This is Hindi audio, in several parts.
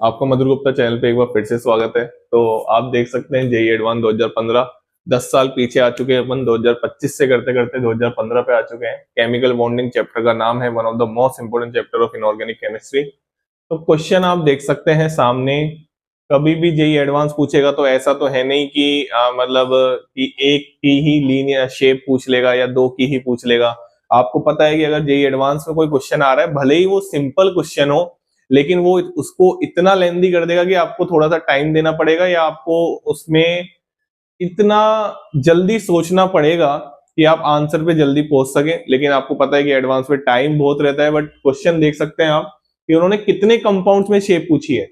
आपका मधुर गुप्ता चैनल पे एक बार फिर से स्वागत है। तो आप देख सकते हैं जेईई एडवांस 2015 10 साल पीछे आ चुके हैं अपन। 2025 से करते करते 2015 पे आ चुके हैं। केमिकल बॉन्डिंग चैप्टर का नाम है, one of the most important chapter of inorganic chemistry. तो क्वेश्चन आप देख सकते हैं सामने। कभी भी जेईई एडवांस पूछेगा तो ऐसा तो है नहीं कि मतलब कि एक की ही लीनियर शेप पूछ लेगा या दो की ही पूछ लेगा। आपको पता है कि अगर जेईई एडवांस में कोई क्वेश्चन आ रहा है, भले ही वो सिंपल क्वेश्चन हो, लेकिन वो उसको इतना लेंदी कर देगा कि आपको थोड़ा सा टाइम देना पड़ेगा या आपको उसमें इतना जल्दी सोचना पड़ेगा कि आप आंसर पे जल्दी पहुंच सके। लेकिन आपको पता है कि एडवांस में टाइम बहुत रहता है। बट क्वेश्चन देख सकते हैं आप कि उन्होंने कितने कंपाउंड्स में शेप पूछी है।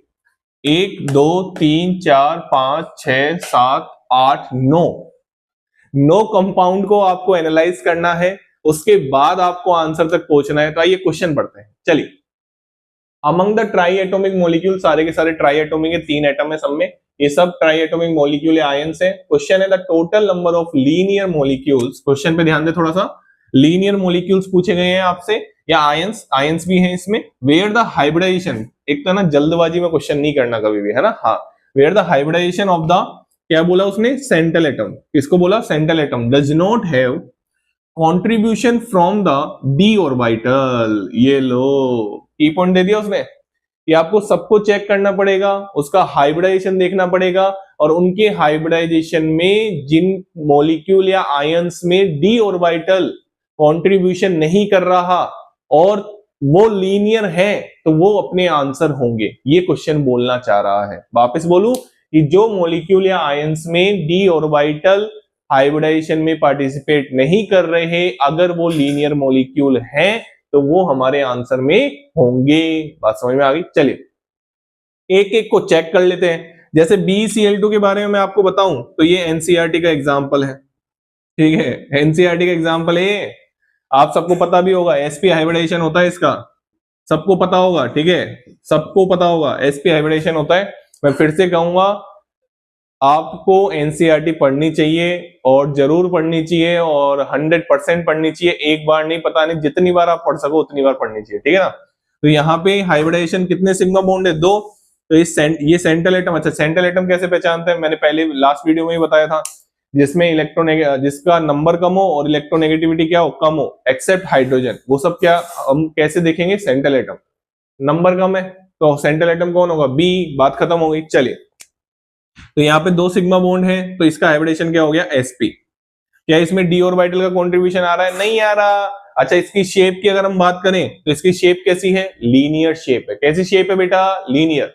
1 2 3 4 5 6 7 8 9 कंपाउंड को आपको एनालाइज करना है, उसके बाद आपको आंसर तक पहुंचना है। तो आइए क्वेश्चन पढ़ते हैं। चलिए, among the try atomic molecule, सारे के सारे ट्राई एटोमिक है, 3 एटम है सब में, ये सब ट्राई एटोमिक मोलिक्यूल या आयंस है। क्वेश्चन है the total number of linear molecules. Question पे ध्यान दे थोड़ा सा। लीनियर मोलिक्यूल्स पूछे गए हैं आपसे या आयंस, आयंस भी हैं इसमें। वेयर द हाइब्रिडाइजेशन, एक तो ना जल्दबाजी में क्वेश्चन नहीं करना कभी भी, है ना। हाँ, where the hybridization of the, क्या बोला उसने, सेंट्रल एटम। किसको बोला? Central atom does not have contribution from the d orbital. ये लो, की पॉइंट दे दिया उसने कि आपको सबको चेक करना पड़ेगा, उसका हाइब्रिडाइजेशन देखना पड़ेगा, और उनके हाइब्रिडाइजेशन में जिन मॉलिक्यूल या आयंस में डी ऑर्बिटल कंट्रीब्यूशन नहीं कर रहा और वो लीनियर है, तो वो अपने आंसर होंगे। ये क्वेश्चन बोलना चाह रहा है। वापस बोलूं कि जो मॉलिक्यूल या आयंस में डी ऑर्बिटल हाइब्रिडाइजेशन में पार्टिसिपेट नहीं कर रहे, अगर वो लीनियर मॉलिक्यूल हैं तो वो हमारे आंसर में होंगे। बात समझ में आ गई? चलिए एक एक को चेक कर लेते हैं। जैसे BeCl2 के बारे में मैं आपको बताऊं तो ये एनसीईआरटी का एग्जांपल है, ठीक है। एनसीईआरटी का एग्जांपल है ये। आप सबको पता भी होगा sp हाइब्रिडाइजेशन होता है इसका, सबको पता होगा, ठीक है। सबको पता होगा sp हाइब्रिडाइजेशन होता है। मैं फिर से कहूंगा, आपको एनसीईआरटी पढ़नी चाहिए और जरूर पढ़नी चाहिए, और 100% पढ़नी चाहिए। एक बार नहीं, पता नहीं, जितनी बार आप पढ़ सको उतनी बार पढ़नी चाहिए, ठीक है ना। तो यहाँ पे हाइब्रिडाइजेशन कितने सिग्मा बॉन्ड है? 2। तो ये सेंट्रल एटम। अच्छा, सेंट्रल एटम कैसे पहचानते हैं? मैंने पहले लास्ट वीडियो में ही बताया था। जिसमें जिसका नंबर कम हो और इलेक्ट्रोनेगेटिविटी क्या हो, कम हो, एक्सेप्ट हाइड्रोजन, वो सब क्या हम कैसे देखेंगे? Central atom. नंबर कम है तो सेंट्रल एटम कौन होगा? बी। बात खत्म हो गई। चलिए, तो यहाँ पे 2 सिग्मा बॉन्ड है, तो इसका हाइब्रिडेशन क्या हो गया? sp। क्या इसमें डी ऑर्बिटल का कंट्रीब्यूशन आ रहा है? नहीं आ रहा। अच्छा, इसकी शेप की अगर हम बात करें तो इसकी शेप कैसी है? लीनियर शेप है। कैसी शेप है बेटा? लीनियर।